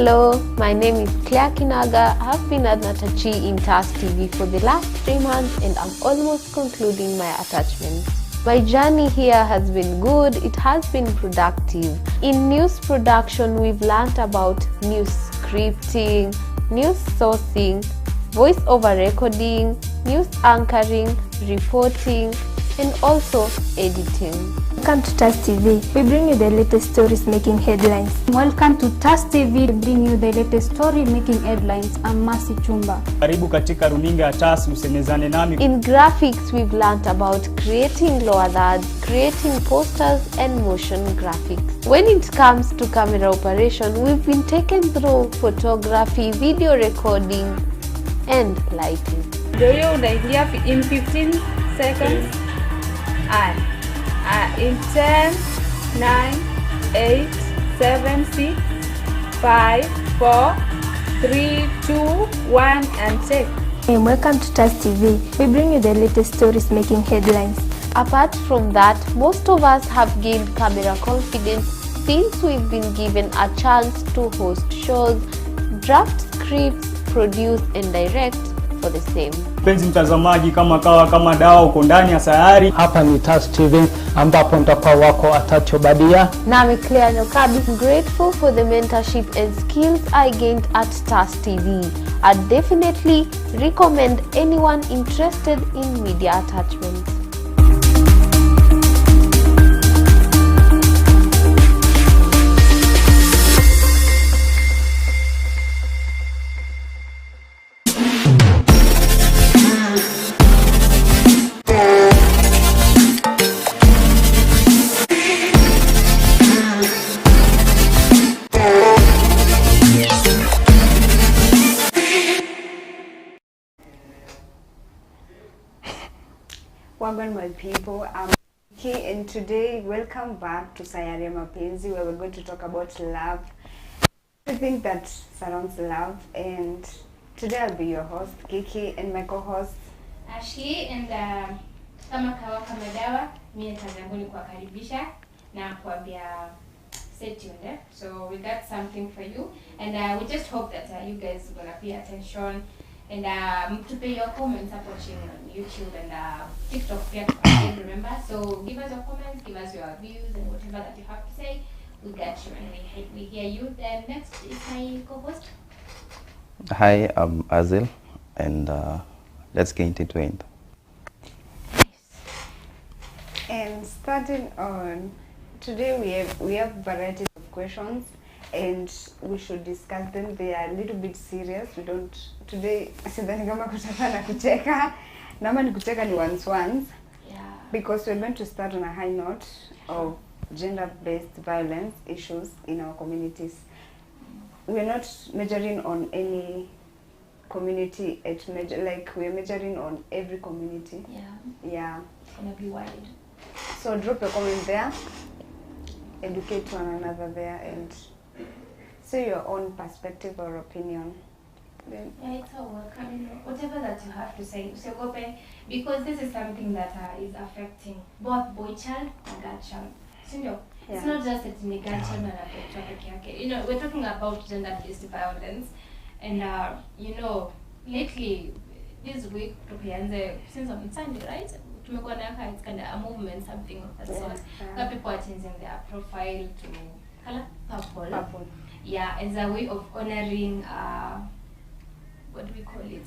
Hello, my name is Claire Kinaga. I have been at Natachi in TAS TV for the last 3 months and I'm almost concluding my attachment. My journey here has been good, it has been productive. In news production, we've learned about news scripting, news sourcing, voice-over recording, news anchoring, reporting, and also editing. Welcome to TAS TV. We bring you the latest stories making headlines. Welcome to TAS TV. We bring you the latest story making headlines. I'm Mercy Chumba. Karibu katika runinga ya TAS, usemezane nami. In graphics, we've learned about creating lower thirds, creating posters and motion graphics. When it comes to camera operation, we've been taken through photography, video recording, and lighting. Do you unaingia in 15 seconds? In 10, 9, 8, 7, 6, 5, 4, 3, 2, 1, and take. And welcome to TAS TV. We bring you the latest stories making headlines. Apart from that, most of us have gained camera confidence since we've been given a chance to host shows, draft scripts, produce and direct for the same. Mapenzi mtazamaji, kama kawa kama dawa uko ndani ya Sayari. Hapa ni TAS TV ambapo nitakuwa wako Atacho Badia. Nami Claire Nyokabi. I'm grateful for the mentorship and skills I gained at TAS TV. I definitely recommend anyone interested in media attachment. Welcome my people, I'm Kiki and today welcome back to Sayari Mapenzi, where we're going to talk about love, everything that surrounds love. And today I'll be your host Kiki and my co-host Ashley, and kama kawa kama dawa, mimi kazi yangu ni kuwakaribisha na kuambia stay tuned. So we got something for you, and we just hope that you guys are gonna pay attention and to pay your comments up watching on YouTube and TikTok. Remember, so give us your comments, give us your views and whatever that you have to say. We got you and we hear you. Then next is my co-host. Hi, I'm Azel, and let's get into it. Nice. And starting on today, we have varieties of questions, and we should discuss them. They are a little bit serious. We don't today. Sidhani kama kutakuwa na kucheka. Nama ni kucheka ni once. Yeah. Because we're going to start on a high note of gender-based violence issues in our communities. We're not measuring on any community we're measuring on every community. Yeah. It's gonna be wide. So drop a comment there, educate one another there, and say your own perspective or opinion. Then Yeah, it's all welcome. Whatever that you have to say, usiogope, because this is something that is affecting both boy child and girl child. Sindio? It's not just that ni girl child na affect peke yake. You know, we're talking about gender-based violence, and you know, lately this week tukianze since on Sunday, right? Tumekuwa na it's kind of a movement, something of that sort. Where people are changing their profile to color purple. Yeah, as a way of honoring what do we call it?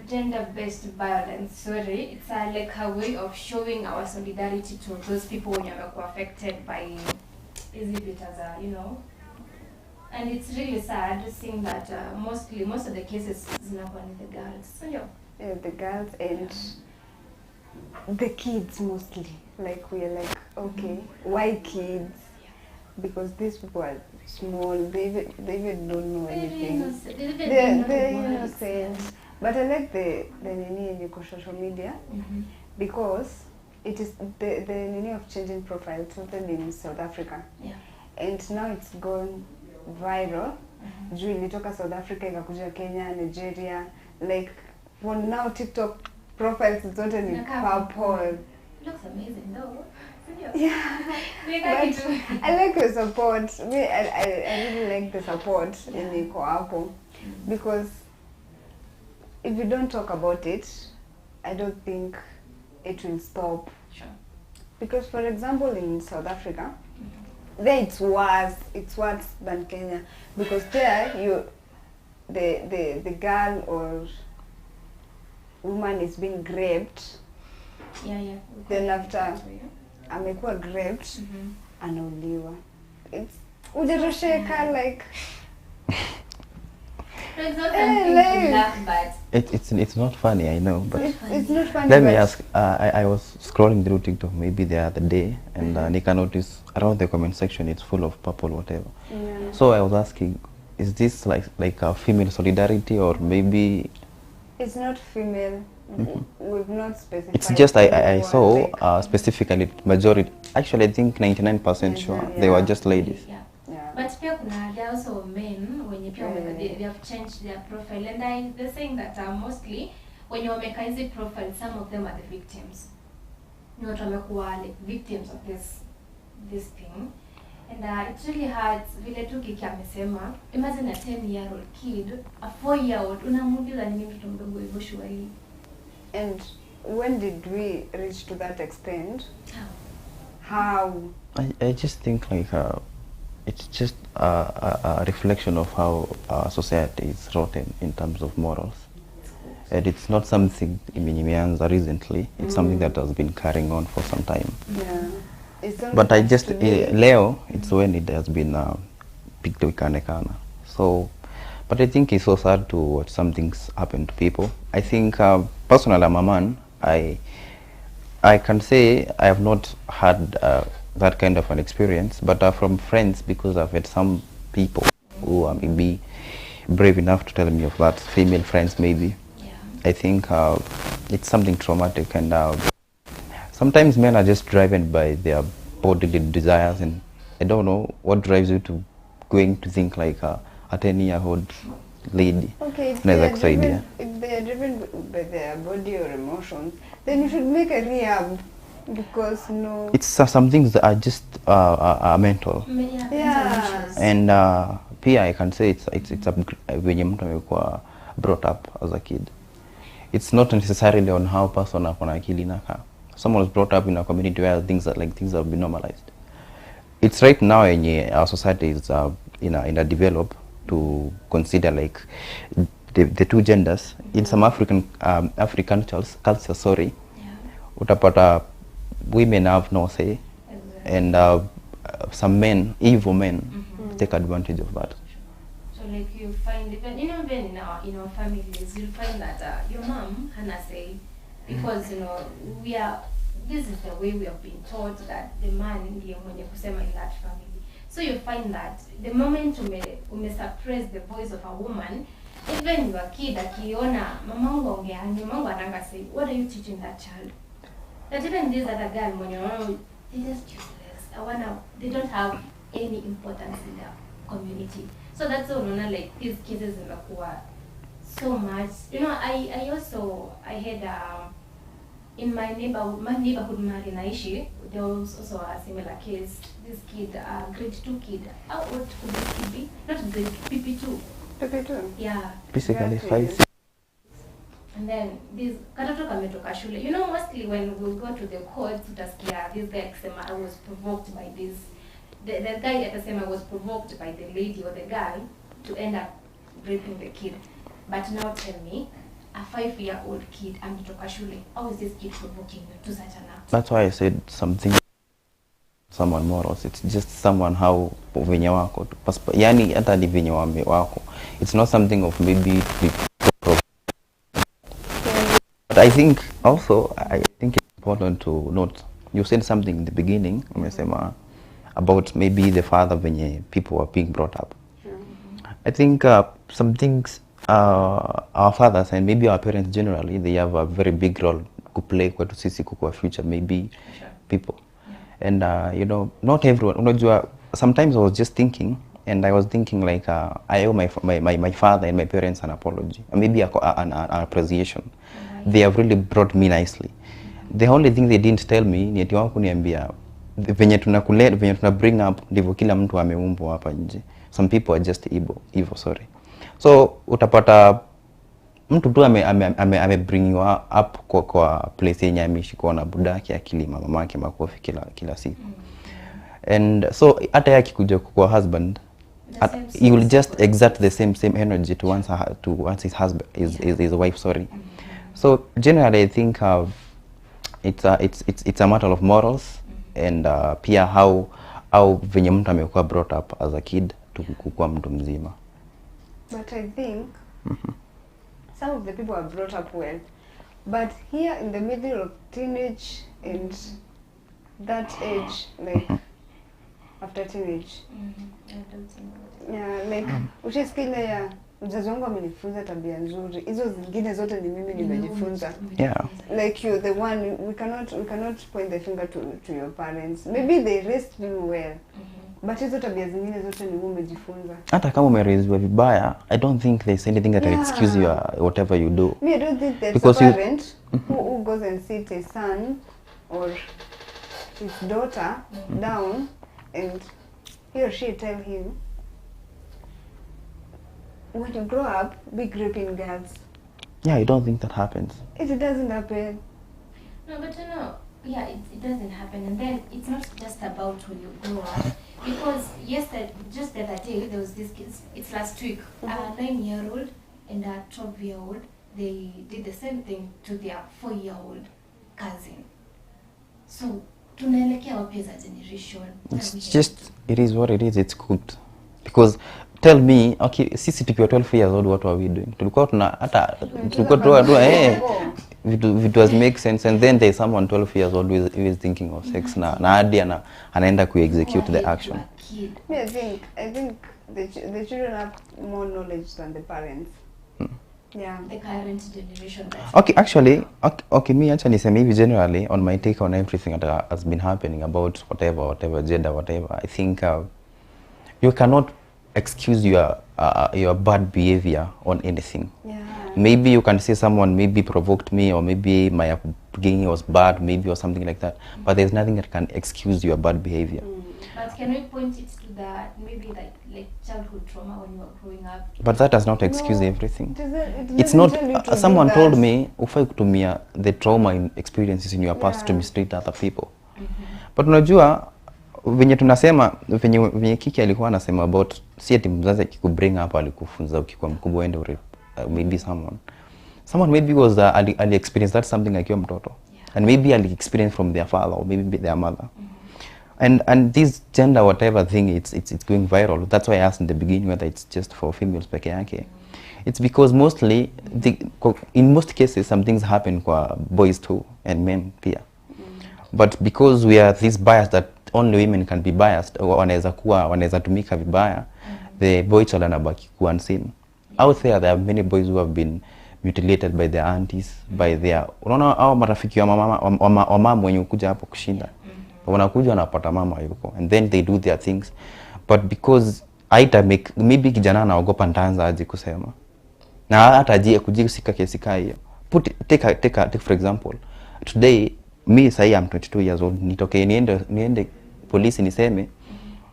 Gender-based violence. Sorry, it's like a way of showing our solidarity to those people who are affected by exhibitors, you know. And it's really sad seeing that most of the cases is not only the girls. So yeah, the girls and the kids mostly. Like we're like, okay, why kids? Because these people are small, they even don't know anything. They're innocent. But I like the nini in your social media because it is the nini of changing profile started in South Africa. Yeah. And now it's gone viral. Juu ilitoka South Africa ikakuja Kenya, Nigeria. Like for now TikTok profiles zote ni purple. Looks amazing though. Yeah, Like but I like your support. I really like the support in Iko hapo because if you don't talk about it, I don't think it will stop. Sure. Because for example in South Africa, there it's worse than Kenya because there the girl or woman is being raped. Yeah. Then after amekuwa raped, anauliwa. It's ujatosheka like No, it's not something to laugh, but It's not funny, I know, but it's not funny. let me but ask. I was scrolling through TikTok maybe the other day, and Nika noticed around the comment section it's full of purple whatever. Yeah. So I was asking, is this like a female solidarity or maybe? It's not female. We've not specified. It's just I anyone, saw like, specifically majority. Actually, I think 99% sure they were just ladies. yeah. yeah. But pia kuna there are also men wenye pia they have changed their profile, and they're saying that mostly wenye wameka hizi profile, some of them are the victims. Ni watu wamekuwa like victims of this thing, and it really hurts vile tu Kiki amesema. Imagine a 10-year-old kid, a 4-year-old unamuuliza nini mtoto mdogo hivyo shwari. And when did we reach to that extent? How? I just think like it's just a reflection of how society is rotten in terms of morals. And it's not something imeanza recently. It's something that has been carrying on for some time. Yeah. It's not But I up just to me. Leo, it's when it has been picked kana. So, but I think it's so sad to watch some things happen to people. I think personally, I'm a man. I can say I have not had that kind of an experience, but from friends, because I've had some people who are maybe brave enough to tell me of that, female friends maybe. Yeah. I think it's something traumatic, and sometimes men are just driven by their bodily desires, and I don't know what drives you to going to think like a 10-year-old lady. Okay, if Naweza they are kusaidia. driven by their body or emotions, then you should make a rehab because no. It's some things that are just mental, Yeah. and pia I can say it's a venye mtu amekuwa brought up as a kid. It's not necessarily on how person akona akili naka. Someone was brought up in a community where things have been normalized. It's right now in our society is in a develop to consider like the two genders in some African culture. Sorry, utapata women have no say, and some men, evil men, take advantage of that. So like you find even in our families, you'll find that your mom hana say, because this is the way we have been taught that the man ndiye mwenye kusema in that family. So you find that the moment ume suppress the voice of a woman, even your kid akiona mamangu ongea, mamangu ananga say, what are you teaching that child? That even this other girl mwenye they just useless. They don't have any importance in the community. So that's all like these cases zimekuwa so much. I had in my neighborhood Mari naishi, there was also a similar case. This kid, grade 2 kid. How old could this kid be? Not grade PP2. PP2. Yeah. Basically, Exactly. 5. And then this katoto kametoka shule. Mostly when we go to the courts, utasikia this guy akisema I was provoked by this. The guy atasema was provoked by the lady or the girl to end up raping the kid. But now tell me, a 5-year-old kid ametoka shule, how is this kid provoking you to such an act? That's why I said something. Someone morals. It's just someone how venye wako. Yani hata ni venye wako. It's not something of maybe. But I think also it's important to note. You said something in the beginning. Umesema about maybe the father venye people are being brought up. I think some things. Our fathers and maybe our parents generally, they have a very big role to play kwetu sisi kukua future maybe people. And not everyone. Unajua, sometimes I was just thinking, and I was thinking like I owe my father and my parents an apology, maybe an appreciation. They have really brought me nicely. The only thing they didn't tell me ni eti wako kuniambia venye tunakulea venye tuna bring up ndivyo kila mtu ameumbwa hapa nje. Some people are just evil, sorry. So utapata mtu tu ame bring you up kwa place yenye ameshikwa na budaki akilima mamake makofi kila siku. And so hata yake kuja kwa husband he will just exert the same energy to once his husband his wife, sorry. So generally I think it's a matter of morals and pia how venye mtu amekuwa brought up as a kid to kukua mtu mzima. But I think some of the people are brought up well, but here in the middle of teenage and that age, like after teenage, yeah, like ushasikile ya mzazi wangu amenifunza tabia nzuri, hizo zingine zote ni mimi nimejifunza. Yeah. Like you're the one, we cannot point the finger to your parents. Maybe they raised you well. But hizo tabia zingine zote ni wewe umejifunza. Hata kama umeraiziwa vibaya, I don't think there's anything that can excuse you whatever you do. Me, I don't think there's because a parent who goes and sits his son or his daughter down and he or she tell him, when you grow up, be gripping girls. Yeah, I don't think that happens. It doesn't happen. No, but yeah, it doesn't happen. And then it's not just about when you grow up. Because just the other day, there was this kids, it's last week, a 9-year-old and a 12-year-old, they did the same thing to their 4-year-old cousin. So, tunaelekea wapi as a generation? It's just, it is what it is, it's cooked. Because tell me, okay, sisi tukiwa 12 years old, what were we doing? Tulikuwa it was make sense, and then there's someone 12 years old who is thinking of sex na hadi anaenda ku execute the action. I think the children have more knowledge than the parents. Yeah, the current generation. Okay, actually, okay, me actually niseme hivi generally on my take on everything that has been happening about whatever gender, whatever. I think you cannot excuse your bad behavior on anything. Yeah. Maybe you can say someone maybe provoked me, or maybe my upbringing was bad, maybe, or something like that. But there's nothing that can excuse your bad behavior. But can we point it to that maybe like childhood trauma when you were growing up? But that does not excuse everything. It's not. Someone told me ufai kutumia the trauma experiences in your past to mistreat other people. But unajua venye tunasema venye Kiki alikuwa anasema about si ati mzazi akikubring up alikufunza ukikuwa mkubwa ende maybe someone maybe was ali experience that something akiwa mtoto, and maybe ali experience from their father or maybe their mother. And this gender whatever thing, it's going viral. That's why I asked in the beginning whether it's just for females peke yake. It's because mostly in most cases some things happen kwa boys too and men pia. But because we are this bias that only women can be biased, wanaweza tumika vibaya, the boy child anabaki kuwa unseen. Out there are many boys who have been mutilated by their aunties, by their, unaona hao marafiki wa mama wenye kuja hapo kushinda, wanakuja wanapata mama yuko, and then they do their things. But because maybe kijana anaogopa nitaanza aje kusema, na hata aje kujisika kesi kai hiyo. Take for example, today me say I'm 22 years old, nitoke niende polisi niseme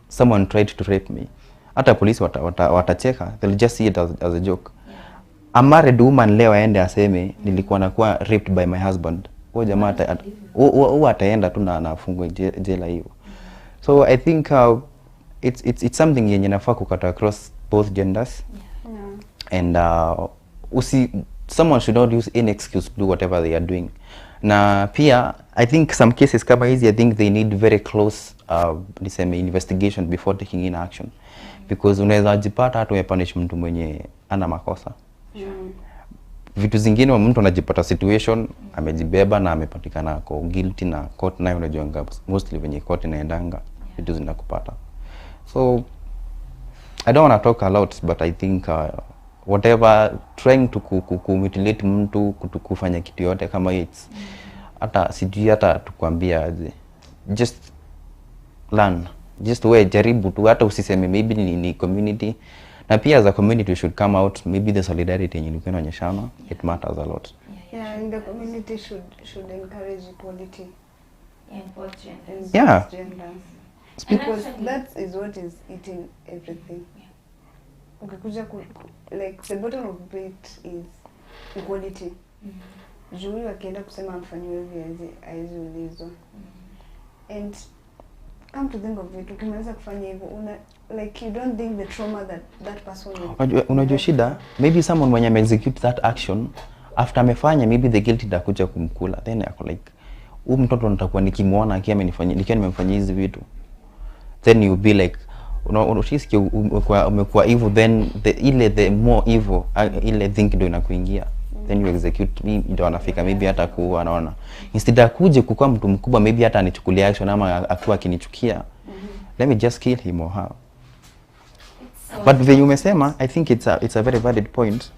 someone tried to rape me. Hata polisi watacheka, they'll just see it as a joke. A married woman leo aende aseme nilikuwa nakuwa raped by my husband. Huyo jamaa ataenda tu na afungwe jela hiyo. So I think it's something yenye nafaa kukata across both genders. And someone should not use any excuse to do whatever they are doing. Na pia I think some cases kama hizi, I think they need very close investigation before taking in action, because unaweza jipata hata umepunish mtu mwenye ana makosa. Vitu zingine mtu anajipata situation amejibeba na amepatikana kwa guilty, na court nayo unajua mostly venye court inaendanga vitu zinakupata. So I don't want to talk a lot, but I think whatever trying to mutilate mtu kufanya kitu yote kama it's hata sijui hata tukwambia aje, just learn, just we jaribu tu, hata usiseme maybe ni community, na pia as a community we should come out, maybe the solidarity yenye ilikuwa inaonyeshana, it matters a lot. Yeah, and the community should encourage equality. in both genders. Yeah. both genders. And Because actually- that is what is eating everything. Ukikuja like the bottom of it is equality. Juu huyu akienda kusema amfanyiwe hivi haiwezi ulizwa. And come to think of it, ukimaliza kufanya hivyo like you don't think the trauma that person will... Unajua shida, maybe someone mwenye execute that action after amefanya, maybe the guilt itakuja kumkula, then ako like huyu mtoto nitakuwa nikimuona akiwa nimemfanyia hizi vitu, then you be like unashisikia umekuwa evil, then the more evil ile think ndio inakuingia, then you execute, ndio anafika maybe hata kuwa anaona instead akuje kukua mtu mkubwa, maybe hata anichukulia action ama akiwa akinichukia, let me just kill him or her. But the umesema, I think it's a very valid point.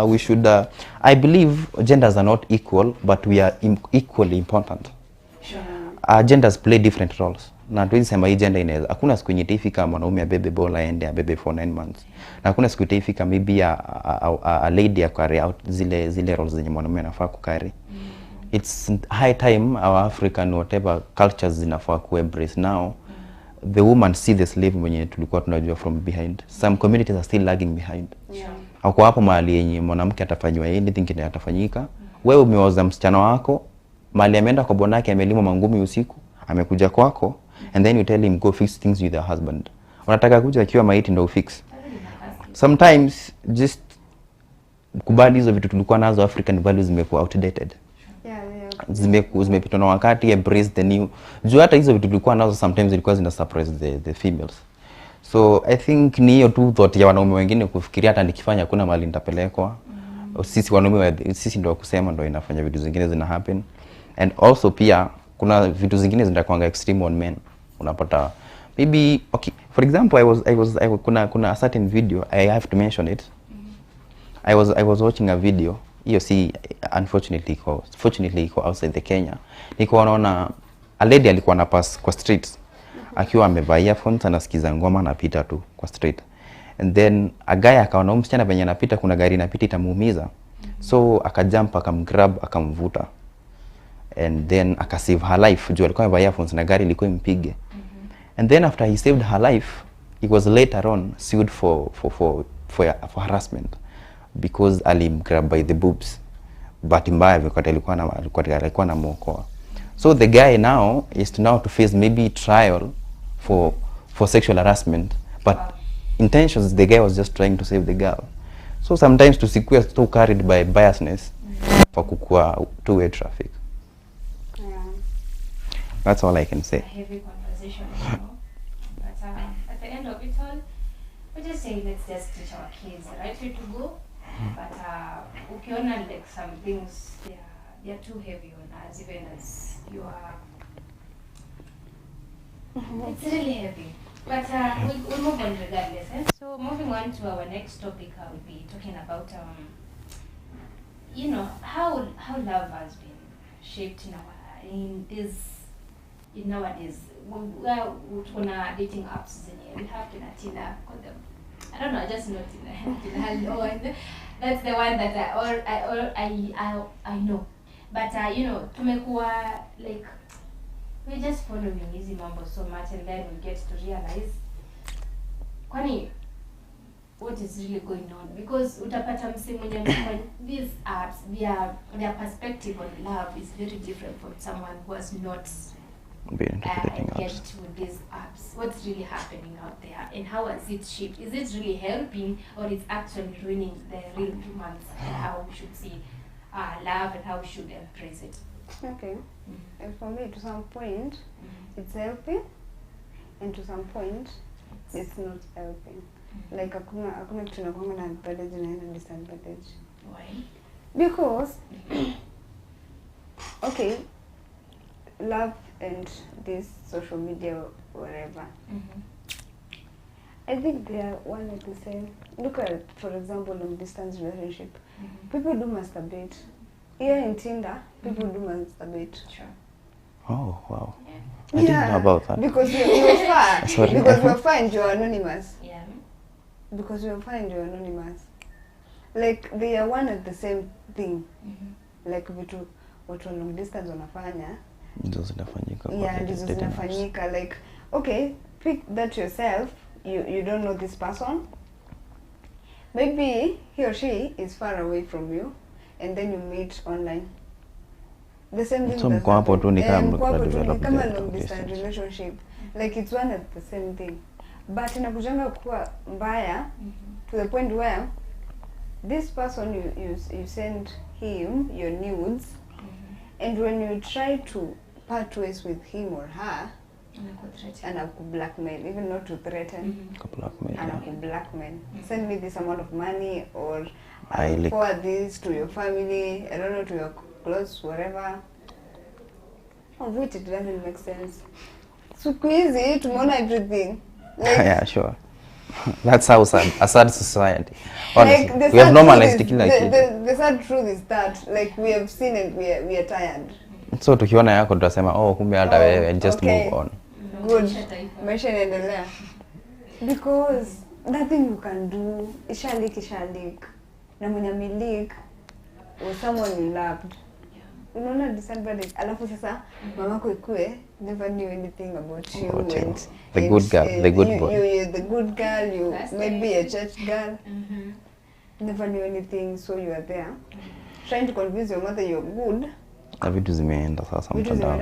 We should I believe genders are not equal, but we are equally important. Genders play different roles. Na tuwezi sema hii gender inaweza, hakuna siku yenye itafika mwanaume abebe bola aende abebe for 9 months. Na hakuna siku itafika maybe a lady ya carry out zile roles zenye mwanaume anafaa kucarry. It's high time our African whatever cultures zinafaa ku embrace now. The woman see the slave mwenye tulikuwa tunajua from behind. Some communities are still lagging behind. Hako hapo mahali yenye mwanamke atafanywa anything kile atafanyika. Wewe umeoza msichana wako, mahali ameenda kwa bwanake amelima mangumi usiku, amekuja kwako, and then you tell him go fix things with your husband. Unataka kuja akiwa maiti ndio ufix. Sometimes just kubali hizo vitu tulikuwa nazo, African values zimekuwa outdated. Zimepitwa na wakati, embrace the new. Juu hata hizo vitu tulikuwa nazo sometimes zilikuwa zina surprise the females. So I think ni hiyo tu thought ya wanaume wengine kufikiria hata nikifanya kuna mahali nitapelekwa. Sisi wanaume sisi ndio kusema ndio inafanya vitu zingine zina happen. And also pia kuna vitu zingine zinakuanga extreme on men. Unapata maybe okay, for example I was kuna a certain video, I have to mention it. I was watching a video. You see, fortunately iko outside the Kenya. Niko naona a lady alikuwa na pass kwa street akiwa amevaa earphones anasikiza ngoma anapita tu kwa street. And then a guy akaona msichana venye anapita kuna gari inapita itamuumiza. So akajump akamgrab akamvuta. And then akasave her life. Juu alikuwa amevaa earphones na gari ilikuwa impige. And then after he saved her life, he was later on sued for harassment. Because alimgrab by the boobs, but mbaya because alikuwa na mwokoa. So the guy now is to face maybe trial for sexual harassment, but intentions the guy was just trying to save the girl. So sometimes to secure so carried by biasness for kukua two-way traffic. That's all I can say. A heavy conversation, but at the end of it all, we just say let's just teach our kids the right way to go. But ukiona like some things they're too heavy on us, even as you are. It's really heavy. But we'll move on regardless. So moving on to our next topic, I will be talking about how love has been shaped in nowadays. Tuna dating apps we have Tina call them. I don't know, I just know Tina. That's the one that I know. But tumekuwa like we're just following hizi mambo so much, and then we get to realize kwani what is really going on, because utapata msemo mwenye these apps their perspective on love is very different from someone who has not engaged with these apps. What's really happening out there, and how has it shaped? Is it really helping, or is actually ruining the real romance and how we should see love and how we should embrace it? Okay. And for me, to some point, it's helping, and to some point, it's not helping. Like hakuna kitu nakwanga na advantage na disadvantage. Why? Because okay, love and this social media whatever, I think they are one and the same. Look at, for example, long distance relationship. People do masturbate. Here in Tinder, people do masturbate. Sure. Oh wow. I didn't know about that. Because you're far. Sorry. Because you're far and you're anonymous. Yeah. Because you're far and you're anonymous. Like they are one and the same thing. Like vitu watu long distance wanafanya, Ndizo zinafanyika. Yeah, ndizo zinafanyika. Like, okay, pick that yourself. You don't know this person. Maybe he or she is far away from you, and then you meet online. The same thing. So mko hapo tu ni kama long distance relationship. Like it's one and the same thing. But inakujanga kuwa mbaya to the point where this person you send him your nudes, and when you try to part ways with him or her, anaku blackmail, even not to threaten, anaku blackmail. Send me this amount of money, or forward this to your family, I don't know, to your close, whatever. Of which it doesn't make sense. Siku hizi tumeona everything. Like, yeah, sure. That's how a sad society. Honestly, like we have normalized kila kitu. The sad truth is that, like, we have seen it, we are tired. So tukiona yako tutasema kumbe hata wewe, and just move on. Good. Maisha inaendelea. Because nothing you can do. Ishalik. Na mwenye milik or someone you loved. Unaona disadvantage. Alafu sasa mamako ikue never knew anything about you. And the good girl, the good boy. You're the good girl, you maybe a church girl. Never knew anything, so you are there trying to convince your mother you're good. Na vitu zimeenda sasa mtandao.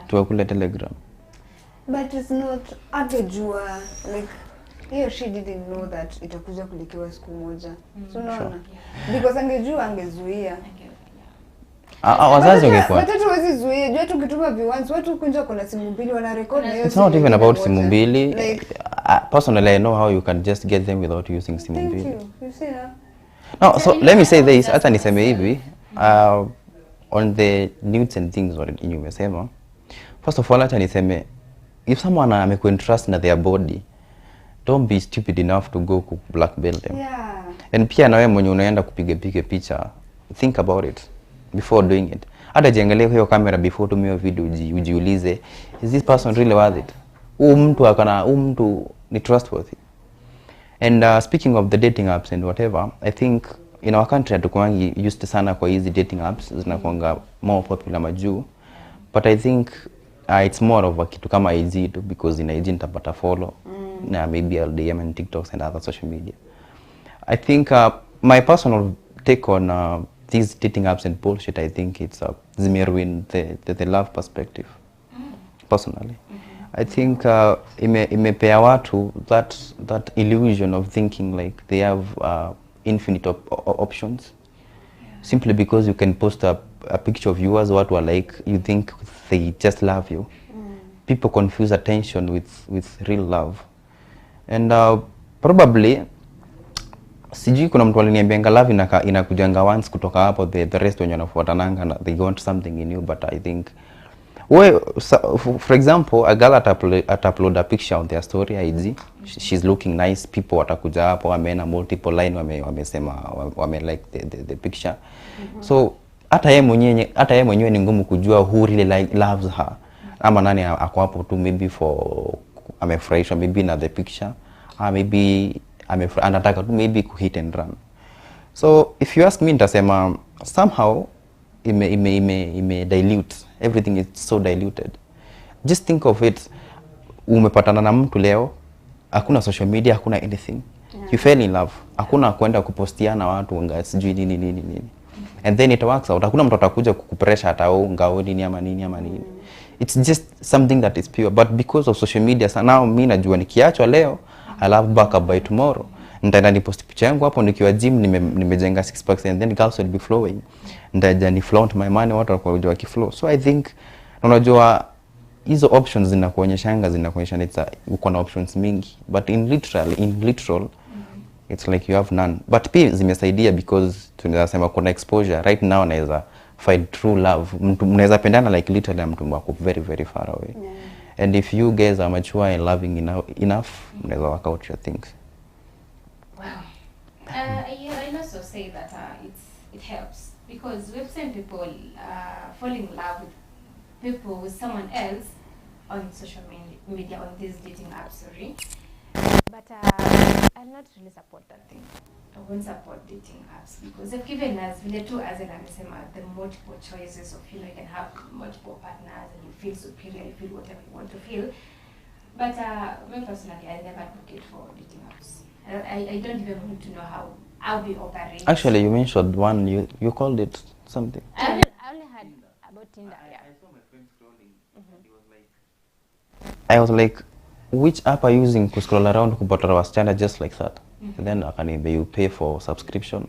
Tuwekule Telegram. But it's not angejua, like he or she didn't know that itakuja kulikiwa siku moja. So unaona? Because angejua angezuia. Wazazi wangekuwa. Watoto hawezi zuia. Jua tukituma viwans, watu kunja kuna simu mbili wana record na hiyo. It's not even about simu mbili. Like, personally I know how you can just get them without using simu mbili. Thank you. You see that? No, so let me say this, hata niseme hivi, on the nudes and things what you umesema. First of all, hata niseme, if someone amekuentrust na their body, don't be stupid enough to go blackmail them. Yeah. And pia na wewe mwenye unaenda kupiga picha, think about it before doing it. Hata jiangalie hiyo camera before tumio video, ujiulize, is this person really worth it? Mtu ni trustworthy. And speaking of the dating apps and whatever, I think in our country hatukuangi used sana kwa hizi dating apps, zinakuanga more popular majuu. But I think it's more of a kitu kama IG too, because in IG nitapata follow. Na maybe I'll DM and TikToks and other social media. I think my personal take on these dating apps and bullshit, I think it's zimeruin the love perspective. Personally. I think imepea watu that illusion of thinking like they have infinite options, simply because you can post a picture of yours, watu are like, you think they just love you. People confuse attention with real love. And probably sijui kuna mtu aliniambianga love inakujanga once, kutoka hapo the rest wenye wanafuatananga na they want something in you. But I think for example, a girl upload a picture on their story IG, she's looking nice, people watakuja hapo wameena multiple line wamesema wame like the picture. So hata yeye mwenyewe ni ngumu kujua who really loves her, ama nani ako hapo tu maybe for amefurahishwa maybe na the picture, maybe anataka tu maybe hit and run. So if you ask me, nitasema somehow ime dilute, everything is so diluted. Just think of it, umepatana na mtu leo, hakuna social media, hakuna anything, you fell in love, hakuna kwenda kupostiana watu sijui nini, and then it works out. Hakuna mtu atakuja kukupressure hata ngao nini ama nini. It's just something that is pure. But because of social media, so now mimi najua nikiachwa leo, I'll have backup by tomorrow. Nitaenda ni post picha yangu hapo nikiwa gym, nimejenga 6 packs, and then girls will be flowing. Nitaja ni flaunt my money, watu wako kiflow. So I think unajua hizo options zinakuonyesha uko na options mingi, but in literal it's like you have none. But pia zimesaidia because tunasema kuna exposure right now, naweza find true love. Mnaweza pendana like literally mtu wako very very far away. And if you guys are mature and loving enough, mnaweza work out your things. Wow. I also say that it helps, because we've seen people fall in love with people, with someone else on social media, on these dating apps, sorry. But I'll not really support that thing. I won't support dating apps because they've given us vile tu Azel amesema the multiple choices of you can have multiple partners and you feel superior, you feel whatever you want to feel. But me personally, I never advocate for dating apps. I don't even want to know how they operate. Actually, you mentioned one. You called it something. I only heard about Tinder. Yeah. I saw my friend scrolling. He was like, I was like, which app are you using to scroll around kupata wasichana just like that? And then akaniambia you pay for subscription.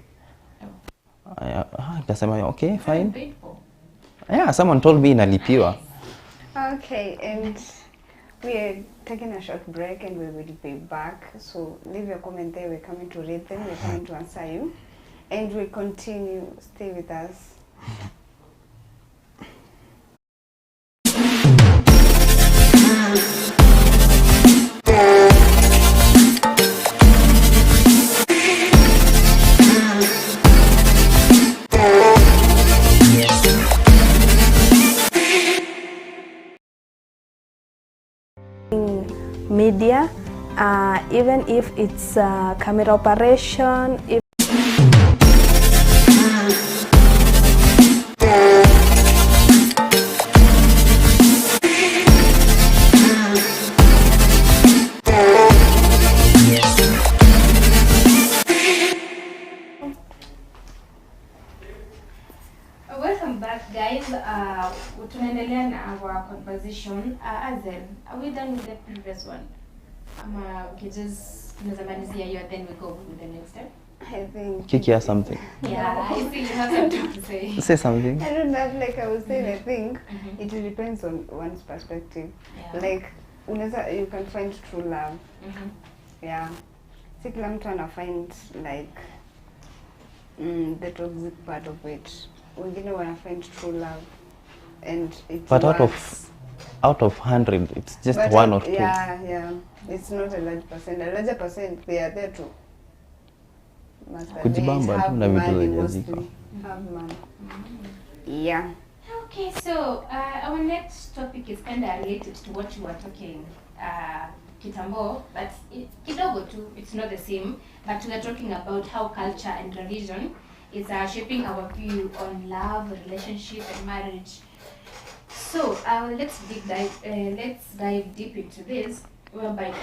Nikasema okay, fine. Yeah, someone told me inalipiwa. Okay, and we're taking a short break and we will be back. So leave your comment there. We're coming to read them. We're coming to answer you. And we continue. Stay with us. Media, even if it's camera operation, Welcome back, guys. Tunaendelea na our conversation. Azel, are we done with the previous one? Okay, just tunazamalizia hiyo, then we go with the next step. I think Kiki has something. Yeah, I think you have something to say. Say something. I don't have, like I was saying, I think it depends on one's perspective. Yeah. Like, you can find true love. Yeah. Si kila mtu ana find like the toxic part of it. Wengine wana find true love and it But works. out of 100, it's just But one or two. Yeah. It's not a large percent. A larger percent, they are there to Kujibamba tu na vitu za jazika. have money. Yeah. Okay, so our next topic is kind of related to what you were talking kitambo, but kidogo too, it's not the same, but we are talking about how culture and religion is shaping our view on love, relationship and marriage. So let's dive deep into this, whereby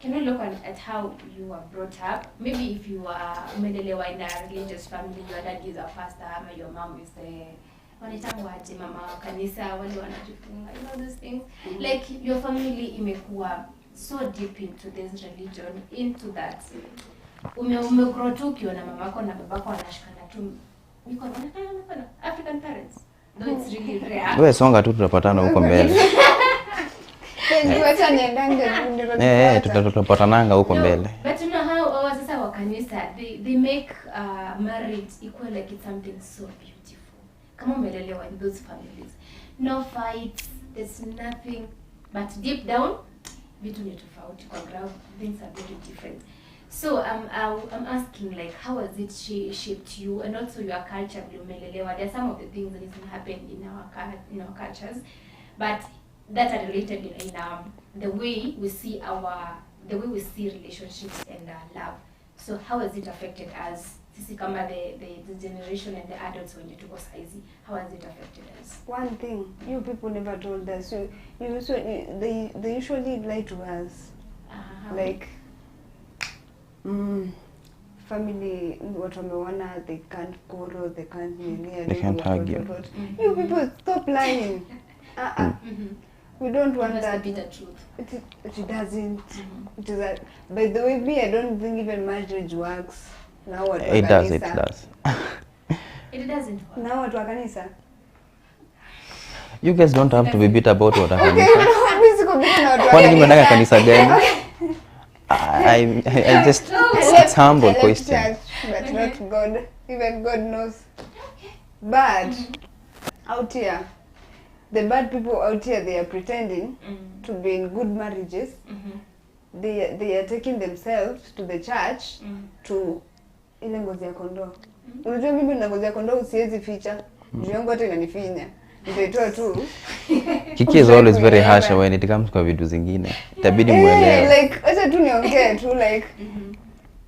can we look at how you were brought up? Maybe if you are umelelewa in a religious family, your dad is a pastor, or your mom is the wanaitangwaje mama wa kanisa, wale wanajifunga, those things. Like your family imekuwa so deep into this religion, into that umegrow tu ukiona mamako na babako wanashikana tu mikono, wanafanya African parents. Though it's really rare. Wewe songa tu, tutapatana huko mbele. Tutapatananga huko mbele. But you know how sasa wa kanisa they make marriage equal like it's something so beautiful. Kama umelelewa in those families, no fights, there's nothing, but deep down vitu ni tofauti kwa ground, things are very different. So I'm asking, like, how has it shaped you and also your culture? There are some of the things that isn't happening in our cultures, but that are related in the way we see relationships and love. So how has it affected us? Sisi kama the generation and the adults when you took us easy, how has it affected us? One thing you people never told us. They usually lie to us. Like family, what wameona, they can't quarrel, they can't argue. You people stop lying. We don't want that. Be the truth. It doesn't. It is that. By the way, me, I don't think even marriage works. Now what? It does. It doesn't work. Now what? Kanisa. You guys don't have to be bitter about what Okay, kanisa. Kwani nimeenda kanisa gani? I just it's humble question. Church, but not God. Even God knows. But out here, the bad people out here, they are pretending to be in good marriages. They are taking themselves to the church to ile ngozi ya kondoo. Unajua mimi na ngozi ya kondoo usiwezi ficha. Juu yangu hata inanifinya. ndio tu. Kiki is always very harsh when it comes kwa vitu zingine. Itabidi muelewe. Like acha tu niongee tu like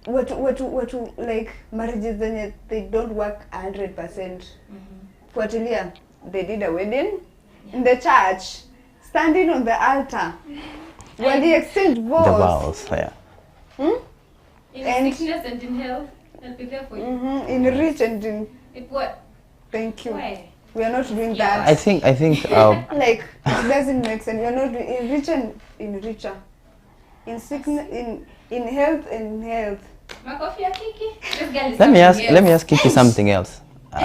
watu like marriages zenye they don't work 100%. Fuatilia, they did a wedding in the church, standing on the altar. When they exchange vows. The vows, yeah. In sickness and in health, I'll be there for you. In rich and in... what? Thank you. Why? We are not doing that. I think like it doesn't make sense. We are not in rich and in richer. In sickness, in health and in health. Makofi ya Kiki. This girl is let me ask Kiki something else.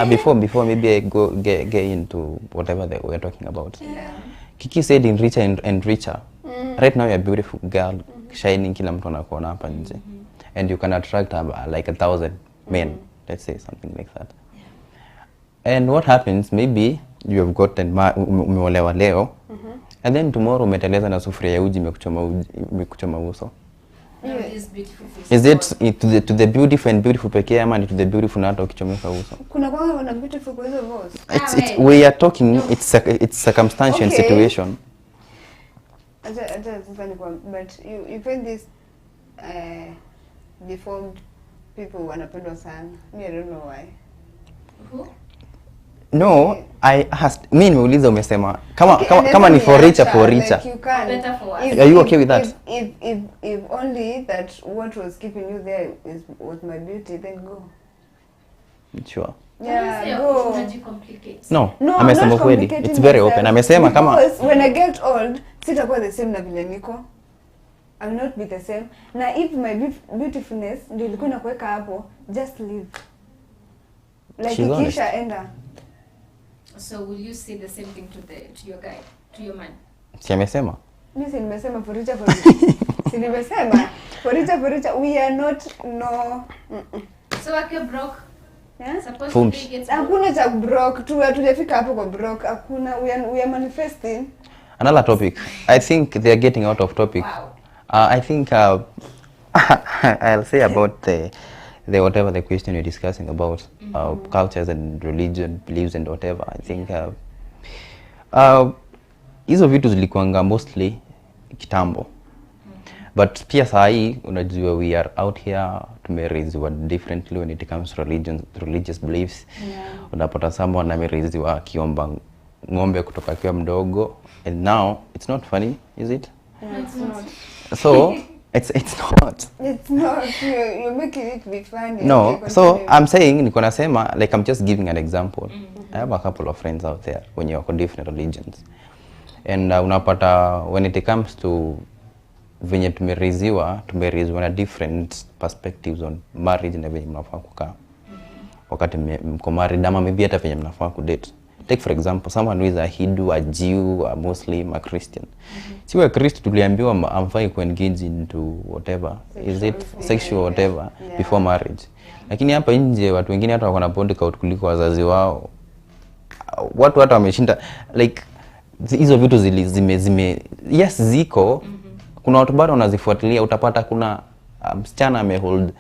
Before maybe I go get into whatever we're talking about. Yeah. Kiki said in richer and richer. Right now you're a beautiful girl, shining, kila mtu anakuona hapa nje. And you can attract like 1,000 men, let's say something like that. Yeah. And what happens, maybe you have gotten umeolewa leo, and then tomorrow umeteleza na sufuria ya uji imekuchoma uso. Is it to the beautiful and beautiful pekee ama to the beautiful na hata ukichomeka uso? Kuna kwa na beautiful kwa hizo voice. It's we are talking, it's circumstantial situation. But you find this deformed people wanapendwa sana. Me, I don't know why. Who? No, I asked. Me nimeuliza umesema kama ni for richer like you can. Better for us. Are you okay with that? If only that what was keeping you there was my beauty, then go. Sure. Yeah, go. No, I'm amesema not kweli. complicating It's very myself open. Amesema kama because when I get old, sitakuwa the same na vile niko. I'll not be the same. Na if my beautifulness ndio ilikuwa inakuweka hapo, just leave. Like ikisha enda. So will you say the same thing to your guy, to your man? Si amesema? Mimi si nimesema for richer for richer. Si nimesema for richer we are not So akiwa broke. Yeah? Supposed to be gets hakuna cha broke tu, hatujafika hapo kwa broke. Hakuna, we are manifesting. Another topic. I think they are getting out of topic. Wow. I think I'll say about the whatever the question you're discussing about cultures and religion, beliefs and whatever. I think hizo vitu zilikuanga mostly kitambo. But pia sahi unajua we are out here tumeraised differently when it comes to religious beliefs. Yeah. Unapata someone ameraised akiomba ng'ombe kutoka akiwa mdogo, and now it's not funny, is it? Yeah, it's not. So it's not. It's not. You're making it be funny. No, Okay, so I'm saying niko nasema, like I'm just giving an example. I have a couple of friends out there when you're different religions. And unapata when it comes to venye tumeraiswa na different perspectives on marriage na venye mnafaa kukaa. Wakati mko married ama maybe hata venye mnafaa kudate. Take for example someone who is a Hindu, a Jew, a Muslim, a Christian. Si wa Kristo tuliambiwa amfai ku engage into whatever, is it sexual whatever before marriage. Lakini hapa nje watu wengine hata wako na body count kuliko wazazi wao. Watu hata wameshinda like hizo vitu zime yes ziko. Kuna watu bado wanazifuatilia, utapata kuna msichana amehold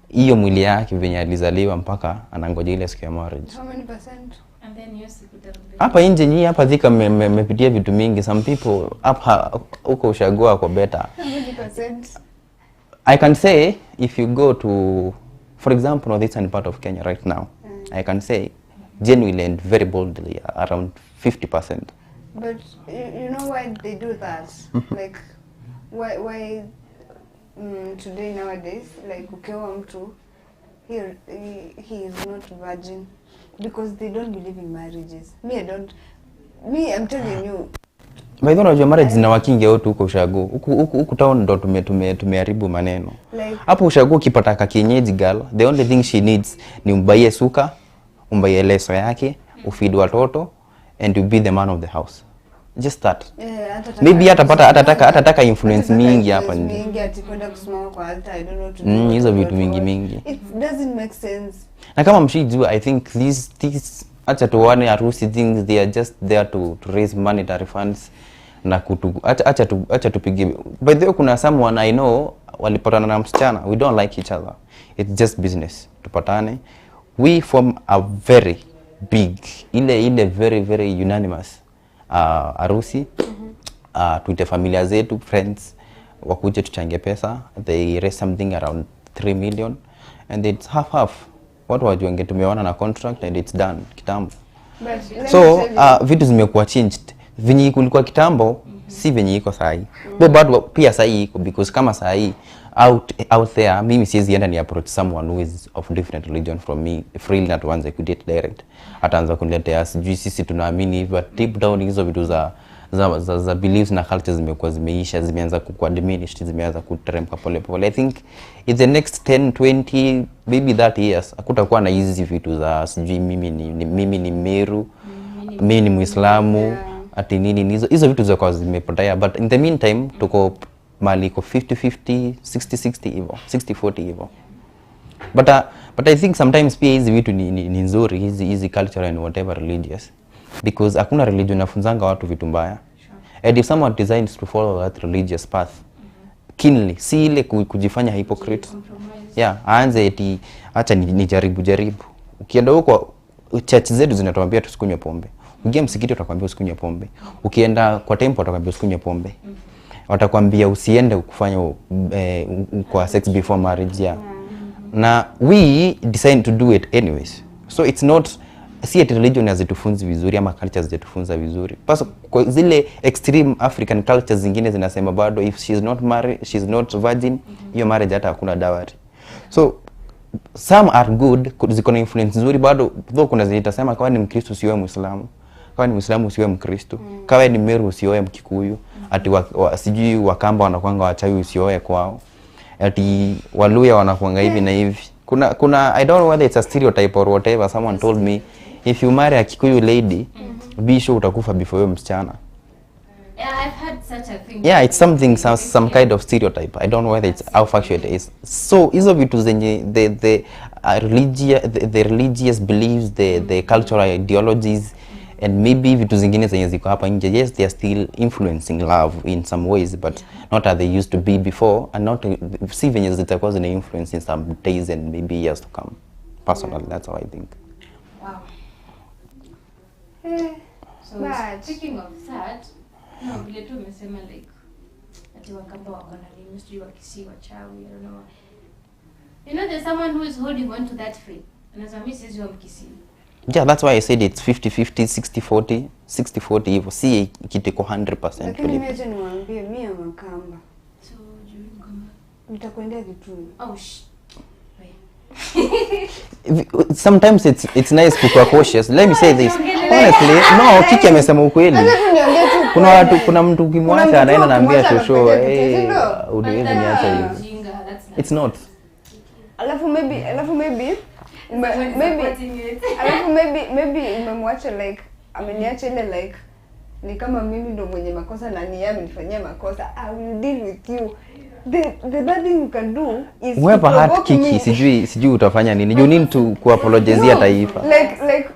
hiyo mwili yake venye alizaliwa mpaka anangoja ile siku ya marriage. How many percent? And then you see kutarudi. Hapa nje nyinyi hapa Thika mmepitia vitu mingi. Some people hapa huko ushagua kwa better. How many percent? I can say if you go to, for example, northeastern part of Kenya right now, I can say genuinely and very boldly around 50%. But you know why they do that? Like why today nowadays like ukiwa mtu he is not virgin because they don't believe in marriages. I'm telling you. By the way, unajua marriage zina wakingi wote huko ushago. Huku town ndo tumeharibu maneno. Hapo ushago ukipata ka kienyeji girl, the only thing she needs ni umbaie suka, umbaie leso yake, ufeed watoto and you be the man of the house. Just that. Maybe atataka influence mingi hapa nje. Mingi atikwenda kusimama kwa altar, I don't know to do. Hizo vitu mingi. It doesn't make sense. Na kama mshijua, I think these acha tuone harusi things, they are just there to raise monetary funds na acha tupige. By the way, kuna someone I know walipatana na msichana, we don't like each other, it's just business, tupatane, we form a very big, ile very unanimous harusi. Tuite familia zetu, friends, wakuje tuchange pesa. They raise something around 3 million and it's half. Watu wajuenge tumeona na contract and it's done kitambo. So vitu zimekuwa changed. Venye kulikuwa kitambo si venye iko sahi. Bado pia sahi iko because kama sahi out there mimi siwezi enda ni approach someone who is of different religion from me freely na tuanze ku date direct. Ataanza kuniletea sijui sisi tunaamini but deep down hizo vitu za beliefs na cultures zimekuwa zimeisha, zimeanza ku diminish, zimeanza kuteremka pole. I think in the next 10 20 maybe 30 years hakutakuwa na hizi vitu za sijui mimi ni Meru, mimi ni Muislamu, ati nini hizo vitu zako zimepotea. But in the meantime tuko mali iko 50-50 60-60 hivyo 60-40 hivyo. But I think sometimes pia hizi vitu ni nzuri, hizi cultural and whatever religious, because hakuna religion inafunzanga watu vitu mbaya. And if someone decides to follow that religious path keenly, si ile kujifanya hypocrite, aanze eti acha nijaribu. Ukienda huko church zetu zinatuambia tusikunywe pombe. Ukienda msikiti utakwambia usikunywe pombe. Ukienda kwa temple utakwambia usikunywe pombe. Watakwambia usiende kufanya kwa sex before marriage. Na we decide to do it anyways. So it's not si eti religion hazitufunzi vizuri ama cultures hazitufunza vizuri. Kwa zile extreme African cultures zingine zinasema bado if she is not married, she is not virgin, hiyo marriage hata hakuna dowry. So some are good, ziko na influence nzuri bado, though kuna zitasema kama ni Mkristo usiwe Muislamu, kama ni Muislamu usiwe Mkristo, kama ni Meru usiwe Mkikuyu, ati sijui Wakamba wanakuanga wachawi usioe kwao, ati Waluya wanakuanga hivi na hivi. Kuna I don't know whether it's a stereotype or whatever. Someone told me if you marry a Kikuyu lady, be sure utakufa before you msichana. Yeah, I've heard such a thing. Yeah, it's something some kind of stereotype. I don't know whether it's how factual it is. So hizo vitu zenye the religious beliefs, the cultural ideologies, and maybe vitu zingine zenye ziko hapa nje, yes, they are still influencing love in some ways, but not as they used to be before, and not see venye zitakuwa zina influence in some days and maybe years to come. Personally, that's how I think. Wow. So But speaking of that, no, vile tu umesema like ati Wakamba wako na nini, sijui Wakisii wachawi, I don't know. You know, there's someone who is holding on to that faith. Anasema mimi siwezi wa Mkisii. Yeah, that's why I said it's 50-50, 60-40 hivyo. Si kitu iko 100%. Lakini imagine niwaambie mimi ama Mkamba. So, juu Mkamba. Nitakwendea Kitui. Oh, Sometimes it's nice to be cautious. Let me say this. Honestly, no, Kiki amesema ukweli. Kuna mtu ukimwacha anaenda naambia shosho, uliweza niacha hiyo. It's not. Alafu maybe umemwacha like ameniacha ile like ni kama mimi ndo mwenye makosa na ni yeye amenifanyia makosa. I will deal with you. The bad thing you can do is whoever had Kiki, sijui utafanya nini. You need to apologize taifa. Like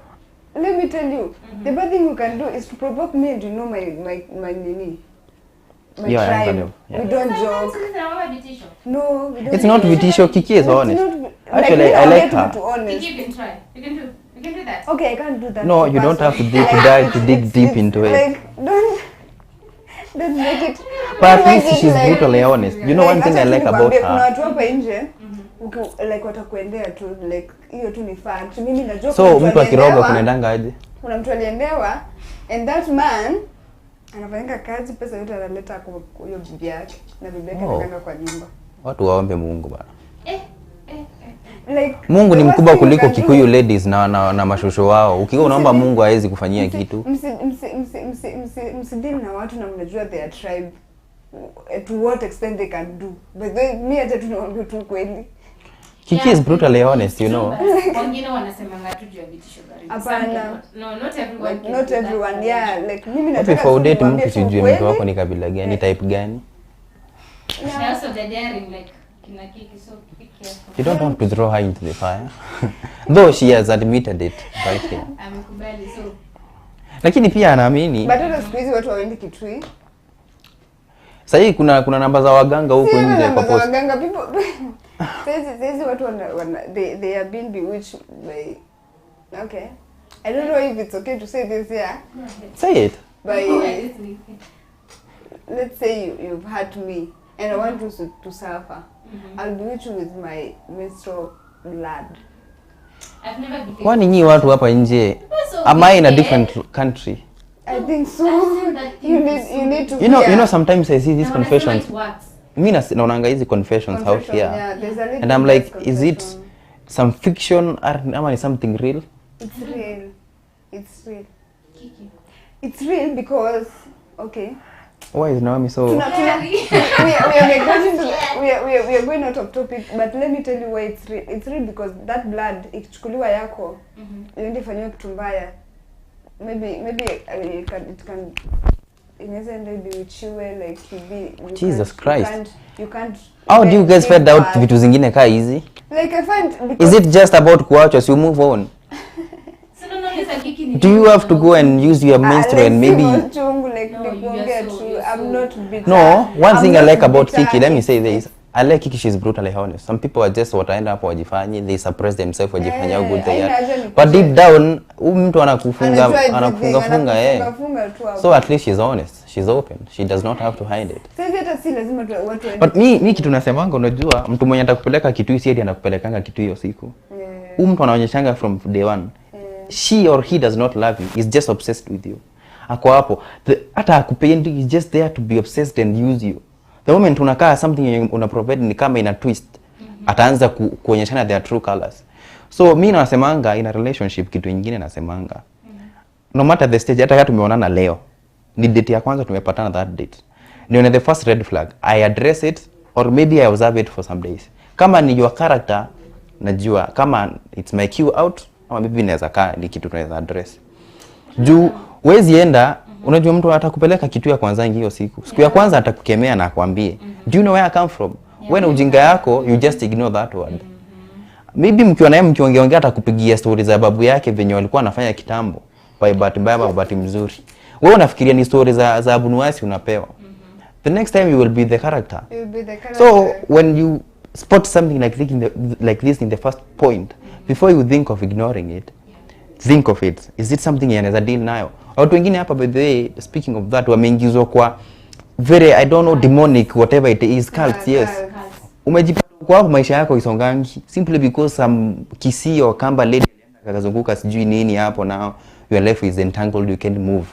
let me tell you, the bad thing you can do is to provoke me and you know my nini. My tribe. Yeah. We don't joke. No, we don't. It's not vitisho. Kiki is honest. Actually, I like her. Kiki, you can try. You can do that. Okay, I can't do that. No, you don't have to dig deep into it. Like, don't make it. But at least she's brutally honest. You know, one thing I like about her. Kuna watu hapa nje, like watakuendea tu, like hiyo tu ni fact. Mimi najua. So mtu akiroga kunaendanga aje? Kuna mtu aliendewa, and that man anafanya kazi, pesa yote analeta kwa hiyo bibi yake, na bibi yake anakaa kwa nyumba. Watu waombe Mungu bana. Like, Mungu ni mkubwa kuliko Kikuyu ladies na mashosho wao. Ukiwa unaomba Mungu hawezi kufanyia kitu. Msidili na watu na mnajua their tribe to what extent they can do. But me acha tunaambia tu kweli. Kiki is brutally honest, you know. Wengine wanasema ngatu juu ya vitisho gari. Hapana. No, not everyone. Not everyone. Yeah, like mimi nataka before date mtu sijue mtu wako ni kabila gani, type gani. Yeah, also the daring like kina Kiki, so be careful. You don't want to throw her into the fire. Though she has admitted it right here. Amekubali so. Lakini pia anaamini. But hata siku hizi watu waendi Kitui. Sasa kuna namba za waganga huko nje kwa post. Waganga people. Sasa watu they are being bewitched by. Okay. I don't know if it's okay to say this here. Say it. But let's say you've hurt me and I want you to suffer. I'll do it with my menstrual blood. I've never been. Kwani nyinyi watu hapa nje? Am I in a different country? I think so. You need to. You know sometimes I see these confessions. Mimi naonanga hizi confessions out here. Yeah, and I'm like, is it some fiction or am I something real? It's real. It's real. It's real because okay. Why is Naomi so? we are going out of topic, but let me tell you why it's real. It's real because that blood ikichukuliwa yako, iende fanywa kitu mbaya. Maybe it can inaweza maybe uchiwe like Jesus Christ. You can't. How do you guys find out vitu zingine kaa hizi? Like I find is it just about kuachwa so you move on? Do you have to go and use your menstrual and maybe I'm not bitter. No, one thing I like about Kiki, let me say this. I like Kiki, she's brutally honest. Some people are just what end up wajifanye, they suppress themselves wajifanye how good they are. But deep down, mtu anakufunga so at least she's honest. She's open. She does not have to hide it. But me kitu nasemanga, unajua mtu mwenye atakupeleka kitu hiyo si anakupelekanga kitu hiyo siku. Mtu anaonyeshanga from day one. She or he does not love you. He's just obsessed with you. Ako hapo. Hata akupendi, he's just there to be obsessed and use you. The moment unakaa something una provide ni kama ina twist, ataanza kuonyeshana their true colors. So mimi nasemanga in a relationship kitu kingine nasemanga. No matter the stage, hata kama tumeonana leo, ni date ya kwanza tumepatana that date. Nione the first red flag, I address it or maybe I observe it for some days. Kama ni your character, najua kama it's my cue out, ama maybe inaweza kaa ni kitu tunaweza address. Juu wezi enda, unajua mtu atakupeleka kitu ya kwanza hiyo siku. Siku ya kwanza atakukemea na akwambie, do you know where I come from? When ujinga yako, you just ignore that word. Maybe mkiwa naye mkiongea atakupigia stories za babu yake venye walikuwa anafanya kitambo. By bahati mbaya au bahati mzuri. Wewe unafikiria ni stories za abunuasi unapewa. The next time you will be the character. You will be the character. So when you spot something like this in the first point, before you think of ignoring it, think of it. Is it something yanaweza deal nayo? Watu wengine hapa by the way, speaking of that, wameingizwa kwa very, I don't know, demonic, whatever it is, cult, yes. Umejipata kwa maisha yako isongangi simply because some kisi or kamba lady akazunguka sijui nini hapo, now your life is entangled, you can't move.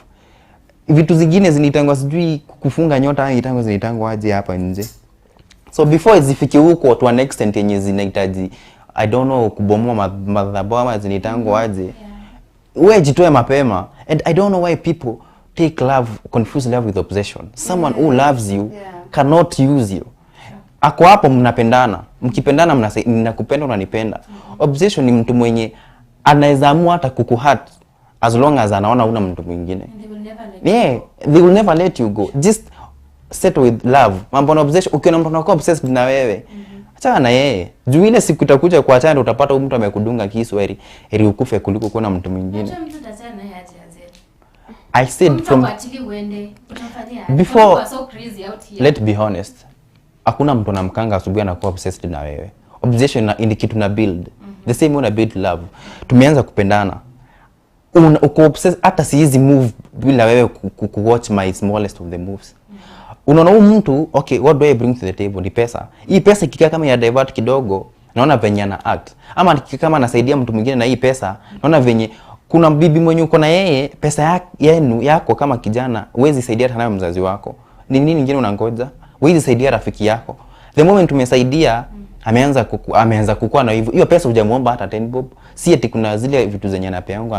Vitu zingine zinitangwa sijui kufunga nyota, itangwa zinitangwa aje hapa nje. So before zifike huko to an extent yenye zinahitaji, I don't know, kubomoa madhabahu ama zinitangwa aje. Wewe jitoe mapema. And I don't know why people take love, confuse love with obsession. Someone who loves you cannot use you. Ako hapo mnapendana. Mkipendana ninakupenda unanipenda. Obsession ni mtu mwenye anaweza amua hata kukuhurt as long as anaona una mtu mwingine. They will never let you go. Just settle with love. Mambo na obsession, ukiona mtu anakuwa obsessed na wewe, achana na yeye. Juu ile siku itakuja kuachana utapata mtu amekudunga kisu heri ukufe kuliko kuona mtu mwingine. I said from before, let's be honest. Hakuna mtu anamkanga asubuhi anakuwa obsessed na wewe. Obsession ni kitu na build. The same way build love. Tumeanza kupendana. Uko obsessed hata siwezi move bila wewe watch my smallest of the moves. Unaona huyu mtu, okay, what do I bring to the table? Ni pesa. Hii pesa ikikaa kama ya divert kidogo, naona venye ana act. Ama kama anasaidia mtu mwingine na hii pesa, naona venye kuna bibi mwenye uko na yeye, pesa yako kama kijana, huwezi saidia hata na mzazi wako. Ni nini nyingine unangoja? Huwezi saidia rafiki yako. The moment umesaidia, ameanza kukua na hivyo. Hiyo pesa hujamuomba hata 10 bob. Si eti kuna zile vitu zenye anapeango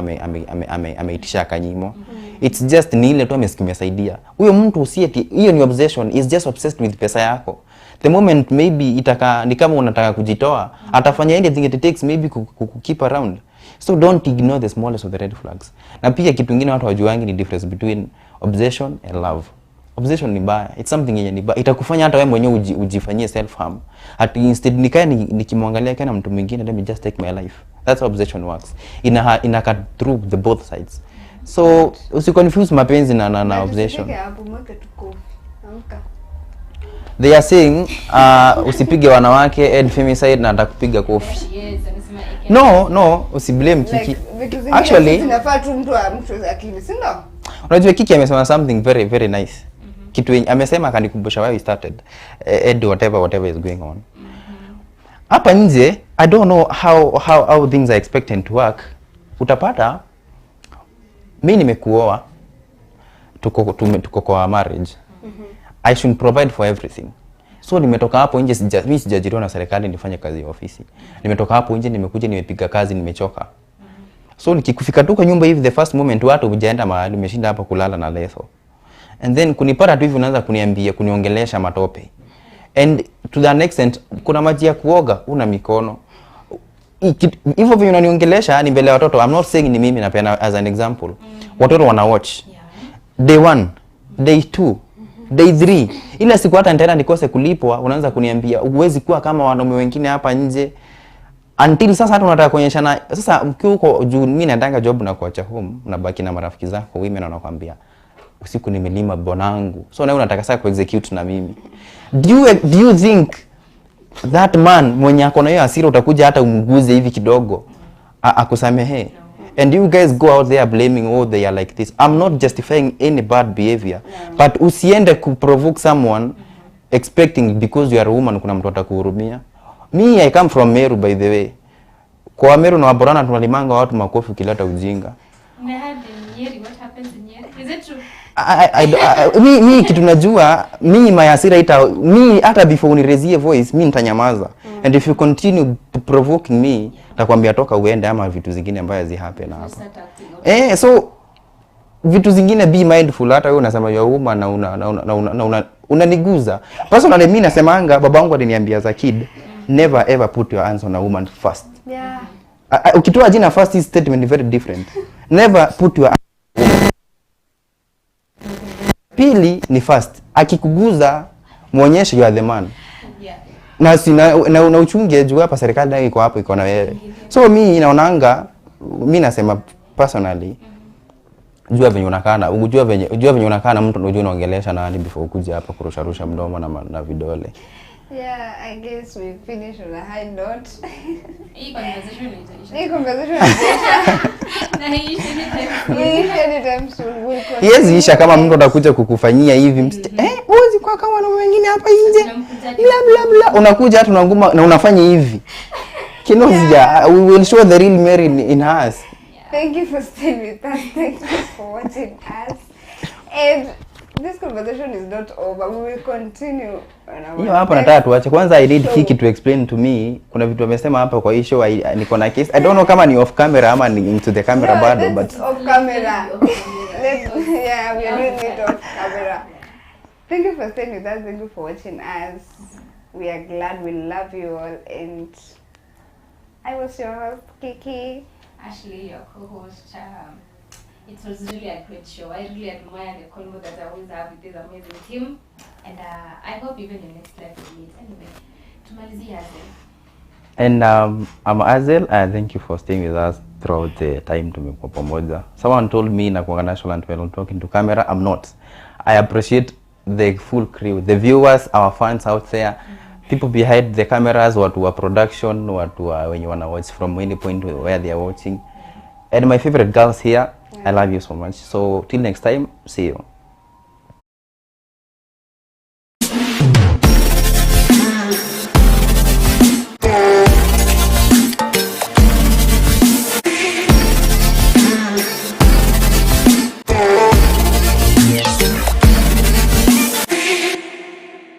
ameitisha kanyimo. It's just ni ile tu amesaidia. Huyo mtu si eti, hiyo ni obsession, is just obsessed with pesa yako. The moment maybe ni kama unataka kujitoa, atafanya anything it takes maybe keep around. So don't ignore the smallest of the red flags. Na pia kitu kingine watu wajuangi ni difference between obsession and love. Obsession ni baya. It's something yenye ni baya. Itakufanya hata wewe mwenyewe ujifanyie self harm. At instead nikae nikimwangalia kana mtu mwingine, let me just take my life. That's how obsession works. Ina cut through the both sides. So usiconfuse mapenzi na obsession. They are saying usipige wanawake, Ed femicide na atakupiga kofi. Yes, amesema No, usiblame Kiki. Actually zinafaa tu mtu akili, si ndio? Unajua Kiki amesema something very very nice. Kitu amesema akanikumbusha why we started. Ed whatever is going on. Hapa nje I don't know how things are expected to work. Utapata mimi nimekuoa, tuko kwa marriage. I should provide for everything. So nimetoka hapo nje mimi sijajiriwa na serikali nifanye kazi ya ofisi. Nimetoka hapo nje nimekuja nimepiga kazi nimechoka. So nikikufika tu kwa nyumba hivi the first moment watu hujaenda mahali umeshinda hapa kulala na leso. And then kunipata tu hivi unaanza kuniambia kuniongelesha matope. And to the extent kuna maji ya kuoga una mikono. Hivyo vile unaniongelesha ni mbele ya watoto. I'm not saying ni mimi napenda as an example. Watoto wana watch. Day 1, day 2, day 3. Ila siku hata nitaenda nikose kulipwa unaanza kuniambia uwezi kuwa kama wanaume wengine hapa nje. Until sasa hata unataka kuonyeshana sasa mkiwa huko juu mimi naendanga job na kuacha home unabaki na marafiki zako women wanakuambia usiku nimelima bonangu. So na wewe unataka sasa ku-execute na mimi. Do you think that man mwenye ako na hiyo hasira utakuja hata umguze hivi kidogo akusamehe? And you guys go out there blaming they are like this. I'm not justifying any bad behavior. But usiende ku-provoke someone expecting because you are a woman kuna mtu atakuhurumia. Me I come from Meru by the way. Kwa Meru na waborana tunalimanga watu makofi ukileta ujinga. What happens in Nyeri? Is it true? Mi kitu najua mimi mayasira mi hata before unirezie voice mimi nitanyamaza. And if you continue provoking me nitakwambia toka uende ama vitu zingine ambaye zi happen hapa. So vitu zingine be mindful hata wewe unasema ya woman na unaniguza. Personally mimi nasemanga babangu aliniambia as a kid never ever put your hands on a woman first. Yeah. Ukitoa jina first is statement is very different. Never put your Pili ni first. Akikuguza muonyeshe you are the man. Yeah. Na uchunge juu hapa serikali nayo iko hapo iko na wewe. So mimi naonanga mimi nasema personally jua venye unakaa na mtu unajua unaongelesha nani before kuja hapa kurusharusha mdomo na vidole. Yeah, I guess we finish on a high note. Hii conversation anytime soon. Yes, isha kama mtu atakuja kukufanyia hivi uwezi kwa kama na wengine hapa nje. Bla bla bla. Unakuja hata unanguma na unafanya hivi. Kinozia, we will show the real Mary in us. Thank you for staying with us. Thank you for watching us. And this conversation is not over. We will continue on our. Hiyo hapa nataka tuache. Kwanza I need Kiki to explain to me. Kuna vitu amesema hapa kwa hii show niko na case. I don't know kama ni off camera ama ni into the camera bado but off camera. Yeah, we are doing it off camera. Thank you for staying with us. Thank you for watching us. We are glad, we love you all, and I was your host Kiki. Ashley, your co-host. It was really a great show. I really admire the combo that I always have with this amazing team. And I hope even your next life will meet. Anyway, tumalizie Azel. And I'm Azel, and thank you for staying with us throughout the time tumekuwa pamoja. Someone told me na kwa national and when I'm talking to camera, I'm not. I appreciate the full crew, the viewers, our fans out there, people behind the cameras, watu wa production, watu wa wenye wana watch from any point where they are watching. And my favorite girls here, I love you so much. So till next time, see you.